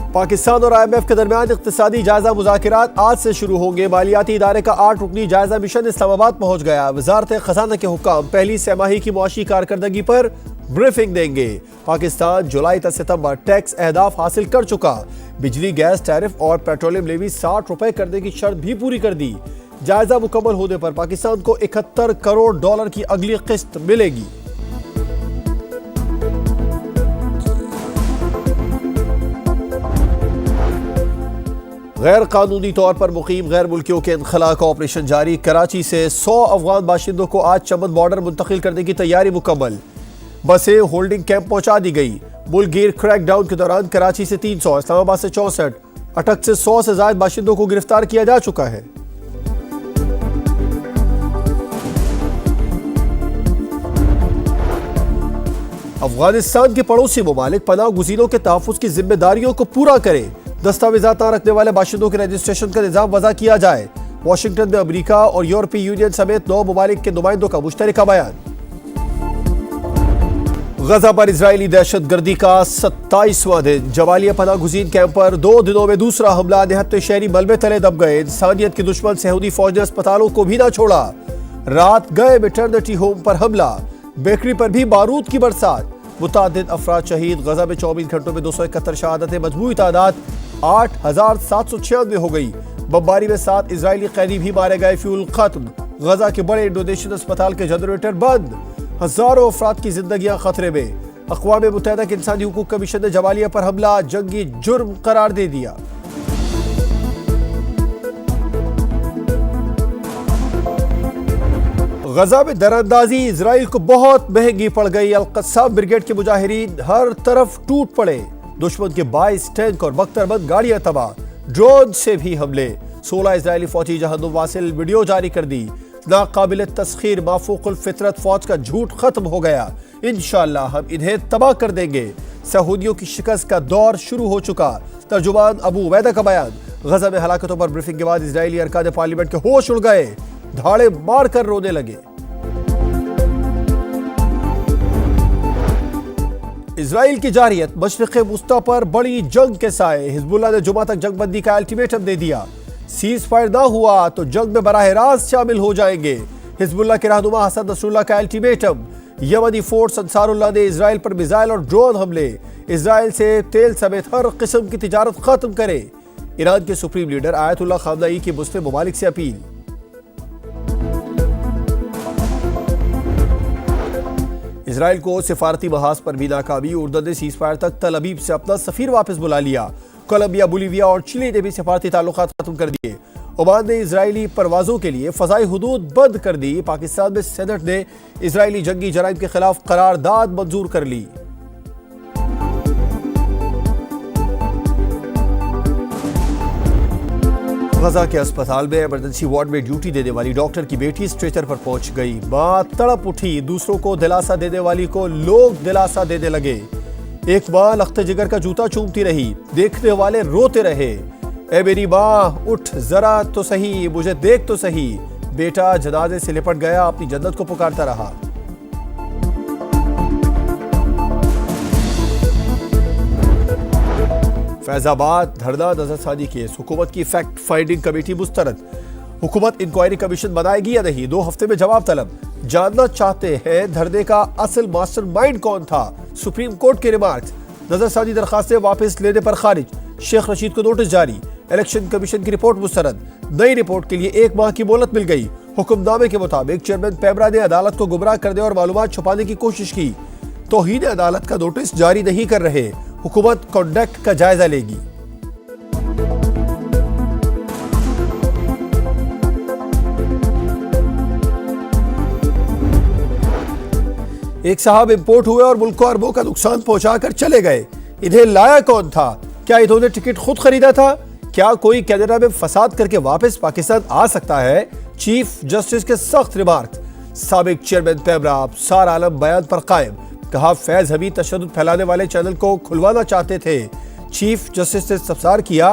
पाकिस्तान और IMF के दरमियान इक्तिसादी जायजा मुज़ाकिरात आज से शुरू होंगे। मालियाती इदारे का 8 रुकनी जायजा मिशन इस्लामाबाद पहुंच गया। वजारत खजाना के हुक्काम पहली सैमाही की मुआशी कारकर्दगी पर ब्रीफिंग देंगे। पाकिस्तान जुलाई तक सितंबर टैक्स अहदाफ हासिल कर चुका। बिजली गैस टैरिफ और पेट्रोलियम लेवी 60 रुपए करने की शर्त भी पूरी कर दी। जायजा मुकम्मल होने पर पाकिस्तान को $71 करोड़ की अगली किस्त मिलेगी। गैर कानूनी तौर पर मुकीम गैर मुल्कियों के इनखला का ऑपरेशन जारी। कराची से 100 अफगान बाशिंदों को आज चमन बॉर्डर मुंतकिल करने की तैयारी मुकम्मल। बसें होल्डिंग कैंप पहुंचा दी गई। मुल्कगीर क्रैकडाउन के दौरान कराची से 300, इस्लामाबाद से 64, अटक से 100 से ज्यादा बाशिंदों को गिरफ्तार किया जा चुका है। अफगानिस्तान के पड़ोसी ममालिक पनाह गुज़ीरों के तहफ़्फ़ुज़ की जिम्मेदारियों को पूरा करें। दस्तावेज़ात न रखने वाले बाशिंदों के रजिस्ट्रेशन का निज़ाम वज़ा किया जाए। वाशिंगटन में अमेरिका और यूरोपीय यूनियन समेत 9 ममालिक के नुमाइंदों का मुश्तरका बयान। गजा पर इजरायली दहशतगर्दी का 27वां दिन। जवालिया पनाह गुज़ीन कैंप पर 2 दिनों में दूसरा हमला। निहत्ते शहरी मलबे तले दब गए। इंसानियत के दुश्मन सऊदी फौज ने अस्पतालों को भी ना छोड़ा। रात गए मैटरनिटी होम पर हमला। बेकरी पर भी बारूद की बरसात। मुतादिद अफराद शहीद। गजा में 24 घंटों में 271 शहादतें। मजमूई तादाद 8,796 हो गई। बमबारी में 7 इजरायली कैदी भी मारे गए। फ्यूल खत्म। गजा के बड़े इंडोनेशियन अस्पताल के जनरेटर बंद। हजारों अफराद की जिंदगियां खतरे में। अक़वाम मुत्तहिदा के इंसानी हुकूक कमीशन ने जवालिया पर हमला जंगी जुर्म करार दे दिया। गजा में दरअंदाजी इजराइल को बहुत महंगी पड़ गई। अल-क़स्साम ब्रिगेड के मुजाहिरीन हर तरफ टूट पड़े। दुश्मन के 22 टैंक और बख्तरबंद गाड़ियां तबाह। ड्रोन से भी हमले। 16 इजरायली फौजी जहन्नुम वासिल। वीडियो जारी कर दी। नाकाबिल तस्खीर माफूकुल फितरत फौज का झूठ खत्म हो गया। इंशाअल्लाह हम इन्हें तबाह कर देंगे। सऊदियों की शिकस्त का दौर शुरू हो चुका। तर्जुमान अबू उबैदा का बयान। गजा में हलाकतों पर ब्रीफिंग के बाद इजरायली अरकान पार्लियामेंट के होश उड़ गए। धाड़े मारकर रोने लगे। इजराइल की जारियत मशरिक़ वुस्ता पर बड़ी जंग के साए। हिजबुल्लाह ने जुमा तक जंगबंदी का अल्टीमेटम दे दिया। सीज फायर ना हुआ तो जंग में बराह रास्त शामिल हो जाएंगे। हिजबुल्लाह के रहनुमा हसन नसरुल्लाह का अल्टीमेटम। यमनी फोर्स अंसारुल्लाह ने इजराइल पर मिसाइल और ड्रोन हमले। इजराइल से तेल समेत हर किस्म की तिजारत खत्म करे। ईरान के सुप्रीम लीडर आयतुल्लाह खामनई की मुस्लिम ममालिक से अपील। इजराइल को सिफारती महाज पर भी नाकामी। उर्दन ने सीज फायर तक तल अबीब से अपना सफीर वापस बुला लिया। कोलंबिया, बोलीविया और चिली ने भी सिफारती ताल्लुकात खत्म कर दिए। ओमान ने इजरायली परवाजों के लिए फजाई हुदूद बंद कर दी। पाकिस्तान में सेनेट ने इजरायली जंगी जराइम के खिलाफ करारदाद मंजूर कर ली। गजा के अस्पताल में इमरजेंसी वार्ड में ड्यूटी देने वाली डॉक्टर की बेटी स्ट्रेचर पर पहुंच गई। मां तड़प उठी। दूसरों को दिलासा देने वाली को लोग दिलासा देने लगे। एक मां लख्ते जिगर का जूता चूमती रही। देखने वाले रोते रहे। ए मेरी मां उठ जरा तो सही, मुझे देख तो सही। बेटा जनाजे से लिपट गया। अपनी जन्नत को पुकारता रहा। फैजाबाद धरना नजरसानी केस। हुकूमत की फैक्ट फाइंडिंग कमेटी मुस्तरद। हुकूमत इंक्वायरी कमीशन बनाएगी या नहीं, 2 हफ्ते में जवाब तलब। जानना चाहते हैं धरने का असल मास्टरमाइंड कौन था। सुप्रीम कोर्ट के रिमार्क्स। नजरसानी दरखास्तें वापस लेने पर खारिज। शेख रशीद को नोटिस जारी। इलेक्शन कमीशन की रिपोर्ट मुस्तरद। नई रिपोर्ट के लिए 1 माह की मोहलत मिल गई। हुक्मनामे के मुताबिक चेयरमैन पेमरा ने अदालत को गुमराह करने और मालूमात छुपाने की कोशिश की। तौहीन अदालत का नोटिस जारी नहीं कर रहे। हुकूमत कॉन्डक्ट का जायजा लेगी। एक साहब इंपोर्ट हुए और मुल्क को अरबों का नुकसान पहुंचाकर चले गए। इन्हें लाया कौन था? क्या इन्होंने टिकट खुद खरीदा था? क्या कोई कनाडा में फसाद करके वापस पाकिस्तान आ सकता है? चीफ जस्टिस के सख्त रिमार्क। साबिक चेयरमैन पेमरा सार आलम बयान पर कायम। कहा फैज हमीद तशद्दुद फैलाने वाले चैनल को खुलवाना चाहते थे। चीफ जस्टिस ने इस्तफसार किया,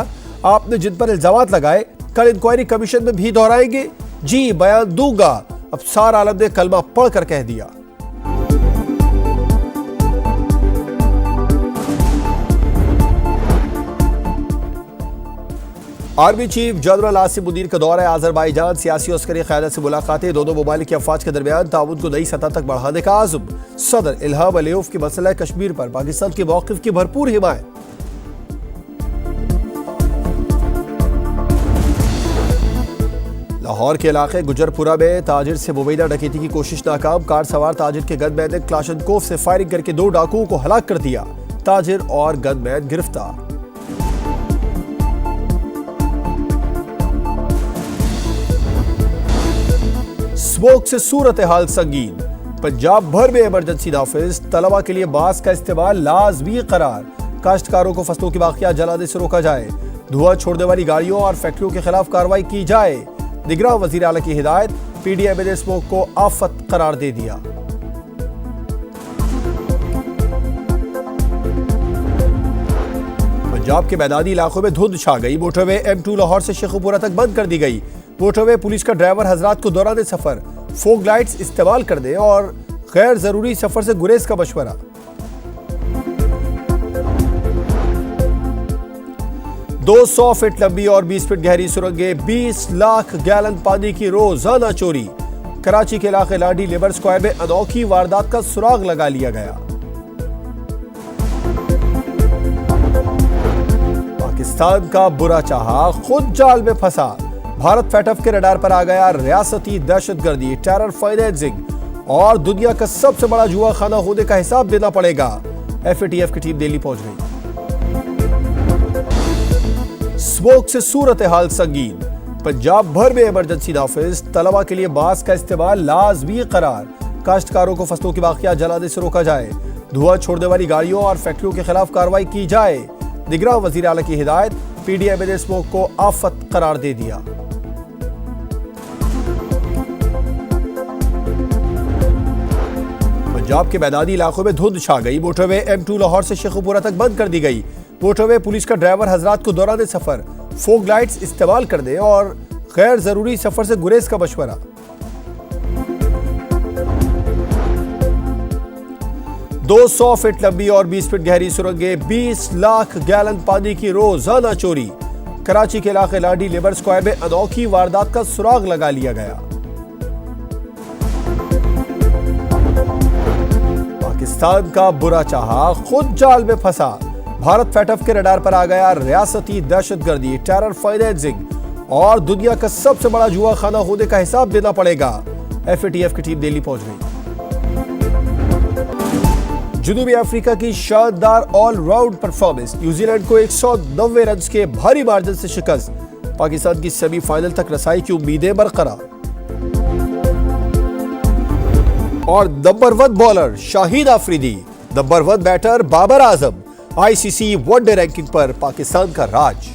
आपने जिन पर इल्जामात लगाए कल इंक्वायरी कमीशन में भी दोहराएंगे? जी बयान दूंगा। अब सार आलम ने कलमा पढ़कर कह दिया। Army chief general Asim Munir का दौरा आज़रबाईजान, सियासी और अस्करी क़यादत से मुलाकातें, दोनों ममालिक की अफवाज के दरमियान ताउन को नई सतह तक बढ़ाने का आज़म। सदर इल्हाम अलीयफ की मसला कश्मीर पर पाकिस्तान के मौक़िफ़ की भरपूर हिमायत। लाहौर के इलाके गुजरपुरा में ताजिर से मुबैना डकैती की कोशिश नाकाम, कार सवार ताजिर के गनमैन ने क्लाशनकोव से फायरिंग करके 2 डाकुओं को हलाक कर दिया। ताजिर और गनमैन गिरफ्तार। स्मोक से सूरत हाल संगीन, पंजाब भर में इमरजेंसी नाफिज, तलबा के लिए बांस का इस्तेमाल लाजमी करार। काश्तकारों को फसलों की बाकियां जलाने से रोका जाए, धुआं छोड़ने वाली गाड़ियों और फैक्ट्रियों के खिलाफ कार्रवाई की जाए। निगरान वजीर आला की हिदायत, पीडीएम ने स्मोक को आफत करार दे दिया। पंजाब के मैदानी इलाकों में धुंध छा गई, मोटरवे M2 लाहौर से शेखुपुरा तक बंद कर दी गई। मोटरवे पुलिस का ड्राइवर हजरात को दौरान सफर फोग लाइट्स इस्तेमाल करने और गैर जरूरी सफर से गुरेज का मशवरा। दो 100 फीट लंबी और 20 फीट गहरी सुरंगें, 20 लाख गैलन पानी की रोजाना चोरी। कराची के इलाके लाडी लेबर स्क्वायर में अनोखी वारदात का सुराग लगा लिया गया। पाकिस्तान का बुरा चाहा खुद जाल में फंसा, भारत फैटफ के रडार पर आ गया रियासती दहशतगर्दी, टेरर फाइनेंसिंग और दुनिया का सबसे बड़ा जुआ खाना होने का हिसाब देना पड़ेगा। FATF की टीम दिल्ली पहुंच गई। स्मोक से सूरत हाल संगीन, पंजाब भर में इमरजेंसी नाफिज, तलबा के लिए बांस का इस्तेमाल लाजमी करार। काश्तकारों को फसलों की बाकियां जलाने से रोका जाए, धुआं छोड़ने वाली गाड़ियों और फैक्ट्रियों के खिलाफ कार्रवाई की जाए। निगरान वजीर आला की हिदायत, पीडीएम ने स्मोक को आफत करार दे दिया। पंजाब के मैदानी इलाकों में धुंध छा गई, मोटरवे M2 लाहौर से शेखुपुरा तक बंद कर दी गई। मोटरवे पुलिस का ड्राइवर हजरात को दौरान सफर फोग लाइट्स इस्तेमाल करने और गैर जरूरी सफर से गुरेज का मशवरा। दो 100 फीट लंबी और 20 फीट गहरी सुरंगें, 20 लाख गैलन पानी की रोजाना चोरी। कराची के इलाके लाडी लेबर स्क्वायर में अनोखी वारदात का सुराग लगा लिया गया। पाकिस्तान का बुरा चाहा खुद जाल में फंसा, भारत फैटफ के रडार पर आ गया रियासती दहशतगर्दी, टेरर फाइनेंसिंग और दुनिया का सबसे बड़ा जुआ खाना होने का हिसाब देना पड़ेगा। FATF की टीम दिल्ली पहुंच गई। जनूबी अफ्रीका की शानदार ऑलराउंड परफॉर्मेंस, न्यूजीलैंड को 190 रन के भारी मार्जिन से शिकस्त। पाकिस्तान की सेमीफाइनल तक रसाई की उम्मीदें बरकरार। और number 1 bowler Shahid Afridi, number 1 batter Babar Azam, ICC one day ranking पर पाकिस्तान का राज।